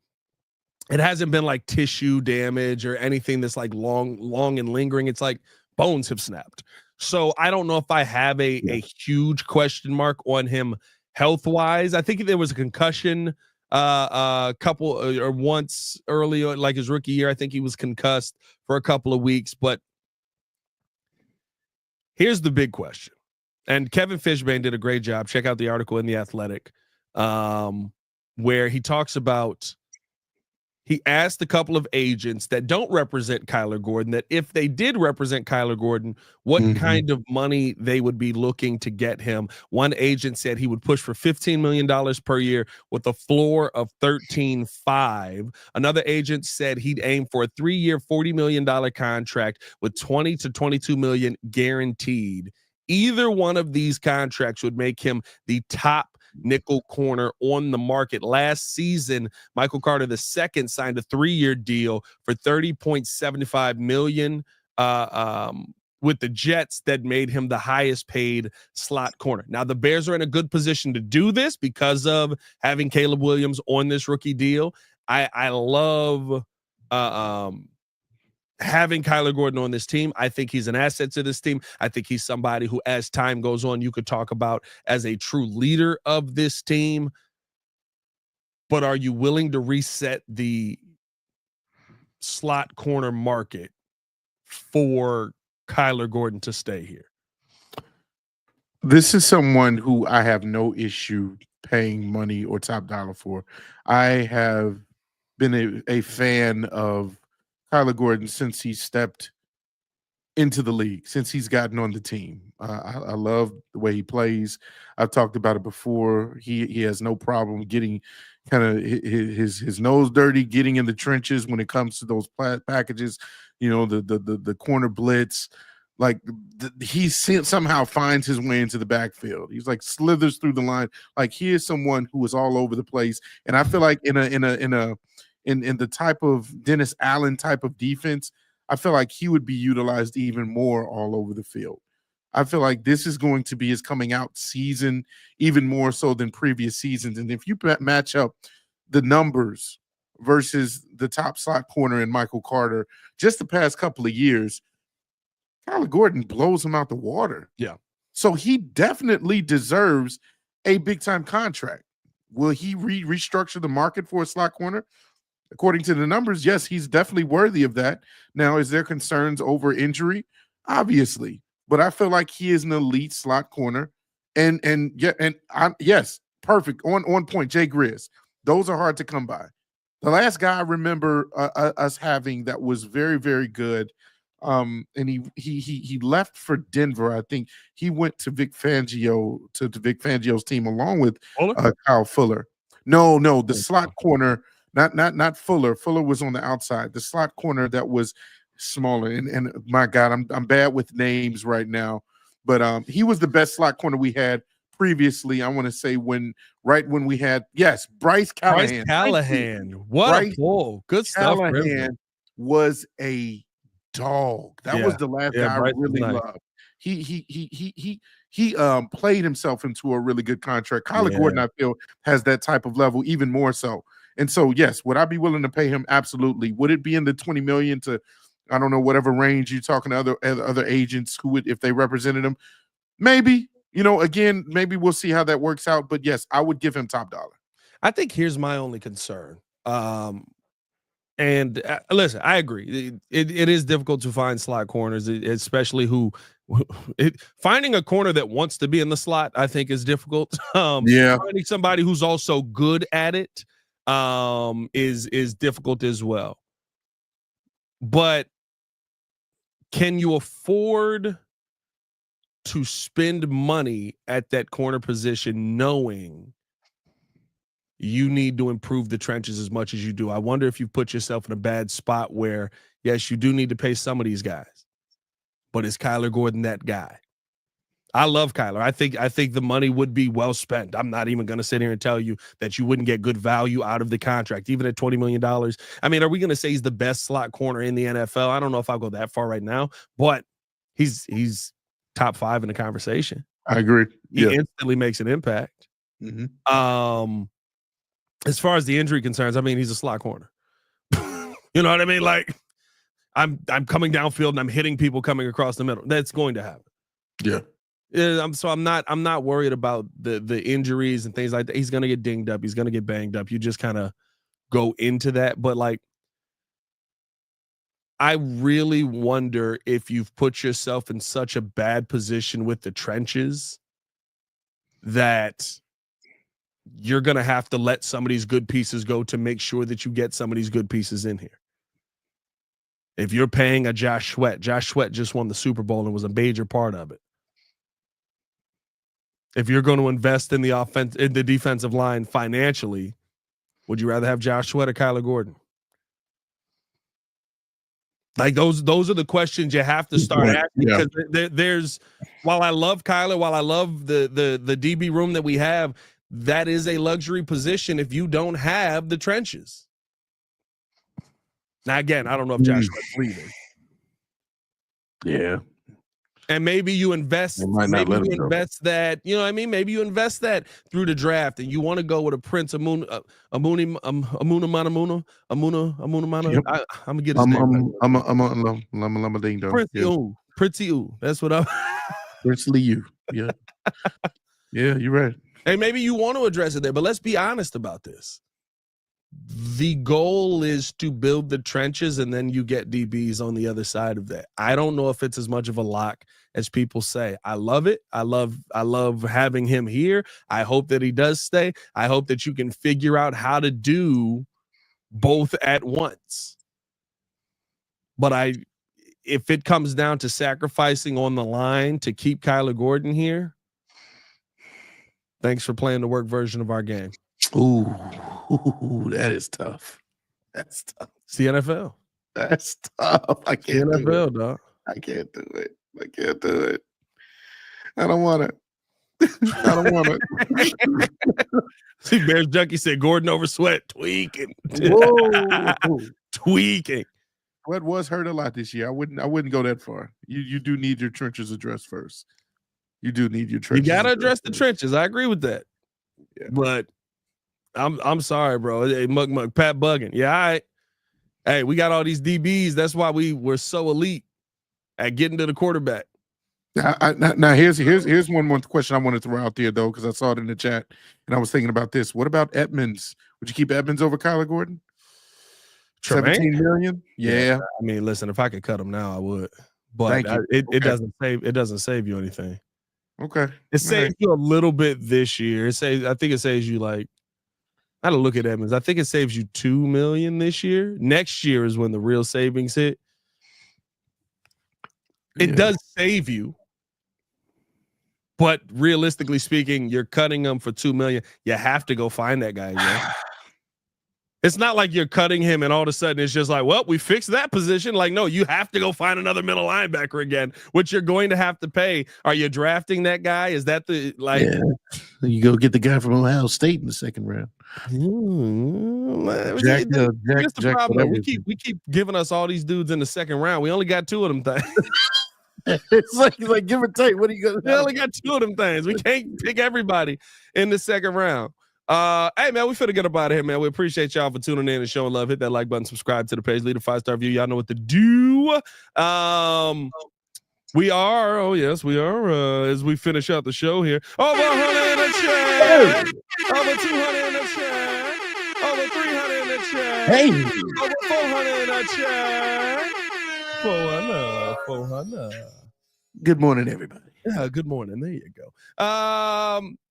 hasn't been like tissue damage or anything that's like long and lingering. It's like bones have snapped. So I don't know if I have a huge question mark on him health wise. I think there was a concussion once early, like his rookie year. I think he was concussed for a couple of weeks, but here's the big question, and Kevin Fishbain did a great job. Check out the article in The Athletic, where he talks about, he asked a couple of agents that don't represent Kyler Gordon that if they did represent Kyler Gordon, what kind of money they would be looking to get him. One agent said he would push for $15 million per year with a floor of $13.5. Another agent said he'd aim for a 3-year, $40 million contract with $20 to $22 million guaranteed. Either one of these contracts would make him the top nickel corner on the market. Last season, Michael Carter II signed a 3-year deal for $30.75 million with the Jets that made him the highest paid slot corner. Now, the Bears are in a good position to do this because of having Caleb Williams on this rookie deal. I love having Kyler Gordon on this team. I think he's an asset to this team. I think he's somebody who, as time goes on, you could talk about as a true leader of this team. But are you willing to reset the slot corner market for Kyler Gordon to stay here? This is someone who I have no issue paying money or top dollar for. I have been a fan of Kyler Gordon since he stepped into the league, since he's gotten on the team. I love the way he plays. I've talked about it before. He has no problem getting kind of his nose dirty, getting in the trenches when it comes to those packages. You know, the corner blitz. Like he somehow finds his way into the backfield. He's like slithers through the line. Like he is someone who is all over the place. And I feel like in the type of Dennis Allen type of defense, I feel like he would be utilized even more all over the field. I feel like this is going to be his coming out season, even more so than previous seasons. And if you match up the numbers versus the top slot corner in Michael Carter, just the past couple of years, Kyler Gordon blows him out the water. Yeah. So he definitely deserves a big-time contract. Will he restructure the market for a slot corner? According to the numbers, yes, he's definitely worthy of that. Now, is there concerns over injury? Obviously. But I feel like he is an elite slot corner. Yes, perfect on point. Jay Grizz. Those are hard to come by. The last guy I remember us having that was very, very good. And he left for Denver. I think he went to Vic Fangio's team along with Kyle Fuller. No, the slot corner, not Fuller. Fuller was on the outside. The slot corner that was smaller. And my God, I'm bad with names right now. But he was the best slot corner we had previously. I want to say when we had Bryce Callahan. Bryce Callahan. What Bryce a pull. Good stuff. Callahan was a dog. That was the last guy I really loved. He played himself into a really good contract. Kyler Gordon, I feel, has that type of level even more so. And so, yes, would I be willing to pay him? Absolutely. Would it be in the 20 million to, I don't know, whatever range you're talking to other agents who would, if they represented him? Maybe. Again, maybe we'll see how that works out. But yes, I would give him top dollar. I think here's my only concern. And listen, I agree. It is difficult to find slot corners, especially finding a corner that wants to be in the slot, I think, is difficult. Finding somebody who's also good at it is difficult as well. But can you afford to spend money at that corner position knowing you need to improve the trenches as much as you do? I wonder if you put yourself in a bad spot where, yes, you do need to pay some of these guys, but is Kyler Gordon that guy? I love Kyler. I think the money would be well spent. I'm not even going to sit here and tell you that you wouldn't get good value out of the contract, even at $20 million. I mean, are we going to say he's the best slot corner in the NFL? I don't know if I'll go that far right now, but he's top 5 in the conversation. I agree. He instantly makes an impact. Mm-hmm. As far as the injury concerns, I mean, he's a slot corner. You know what I mean? Like, I'm coming downfield and I'm hitting people coming across the middle. That's going to happen. Yeah. So I'm not worried about the injuries and things like that. He's gonna get dinged up. He's gonna get banged up. You just kind of go into that. But like, I really wonder if you've put yourself in such a bad position with the trenches that you're going to have to let some of these good pieces go to make sure that you get some of these good pieces in here. If you're paying a Josh Sweat just won the Super Bowl and was a major part of it. If you're going to invest in the defensive line financially, would you rather have Josh Sweat or Kyler Gordon? Like those are the questions you have to start asking, because there's, while I love Kyler, while I love the DB room that we have, that is a luxury position if you don't have the trenches. Now, again, I don't know if Josh Sweat's leaving. Yeah. And maybe you invest, that, you know what I mean? Maybe you invest that through the draft and you want to go with a Prince Amuna. I'm gonna get his name. I'm a ding dong. Pretty. That's what I'm. Princely you. Yeah. Yeah, you're right. And maybe you want to address it there, but let's be honest about this. The goal is to build the trenches and then you get DBs on the other side of that. I don't know if it's as much of a lock as people say. I love it. I love having him here. I hope that he does stay. I hope that you can figure out how to do both at once. But if it comes down to sacrificing on the line to keep Kyler Gordon here, thanks for playing the work version of our game. Ooh, that is tough. That's tough. It's the NFL. That's tough. I can't do it. Dog. I can't do it. I can't do it. I don't want it. I don't want it. See, Bears Junkie said Gordon over Sweat. Tweaking. Whoa. Tweaking. Sweat was hurt a lot this year. I wouldn't go that far. You do need your trenches addressed first. You do need your trenches. You gotta address the trenches. I agree with that. Yeah. But I'm sorry, bro. Hey, Mug, Pat bugging. Yeah, all right. Hey, we got all these DBs. That's why we're so elite at getting to the quarterback. Now here's one more question I want to throw out there though, because I saw it in the chat and I was thinking about this. What about Edmonds? Would you keep Edmonds over Kyler Gordon? Tremaine? 17 million? Yeah. I mean, listen, if I could cut him now, I would. But it doesn't save you anything. Okay. It saves you a little bit this year. I think it saves you like, I had to look at Edmonds. I think it saves you $2 million this year. Next year is when the real savings hit. It does save you, but realistically speaking, you're cutting them for $2 million. You have to go find that guy again. It's not like you're cutting him and all of a sudden it's just like, well, we fixed that position. Like, no, you have to go find another middle linebacker again, which you're going to have to pay. Are you drafting that guy? Is that the like? Yeah. You go get the guy from Ohio State in the second round. Jack, that's the problem. We keep giving us all these dudes in the second round. We only got 2 of them things. It's like give or take. What are you gonna? We only got 2 of them things. We can't pick everybody in the second round. Hey man, we finna get up out of here, man. We appreciate y'all for tuning in and showing love. Hit that like button, subscribe to the page, leave a 5-star review. Y'all know what to do. We are, oh yes, we are. As we finish out the show here, over 100 in the chat, over 200 in the chat, over 300 in the chat, over 400 in the chat, 400. Good morning, everybody. Yeah, good morning. There you go.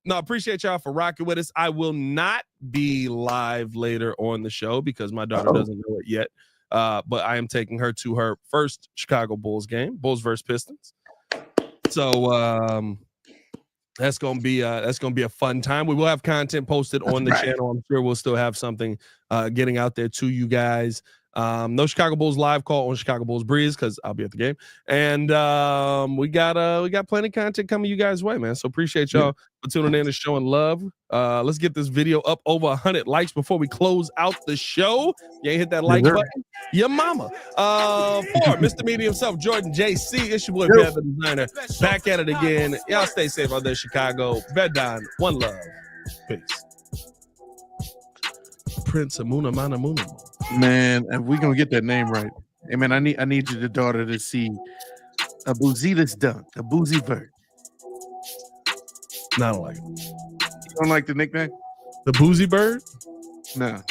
No, appreciate y'all for rocking with us. I will not be live later on the show because my daughter doesn't know it yet. But I am taking her to her first Chicago Bulls game, Bulls versus Pistons. So that's gonna be a fun time. We will have content posted on the channel. I'm sure we'll still have something getting out there to you guys. No Chicago Bulls live call on Chicago Bulls Breeze because I'll be at the game, and we got plenty of content coming you guys' way, man. So appreciate y'all for tuning in and showing love. Let's get this video up over 100 likes before we close out the show. You ain't hit that like button, your mama. For Mr. Media himself, Jordan JC, it's your boy Bad the Designer, back at it again. Y'all stay safe out there, Chicago. Bed down, one love, peace. Prince Amuna Mana Muna. Man, if we gonna get that name right, hey man, I need your daughter to see a Booziless dunk, a Boozy Bird. No, I don't like it. You don't like the nickname? The Boozy Bird? No.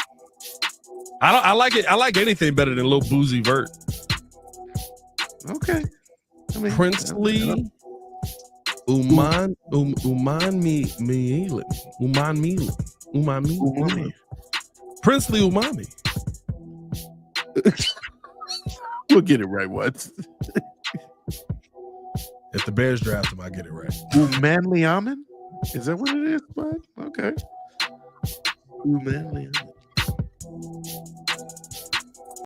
I like it. I like anything better than Lil Boozy Vert. Okay. I mean, Princely Uman Umami. Princely Umami. We'll get it right once. If the Bears draft him, I get it right. Manly Almond? Is that what it is, bud? Okay. Manly Almond.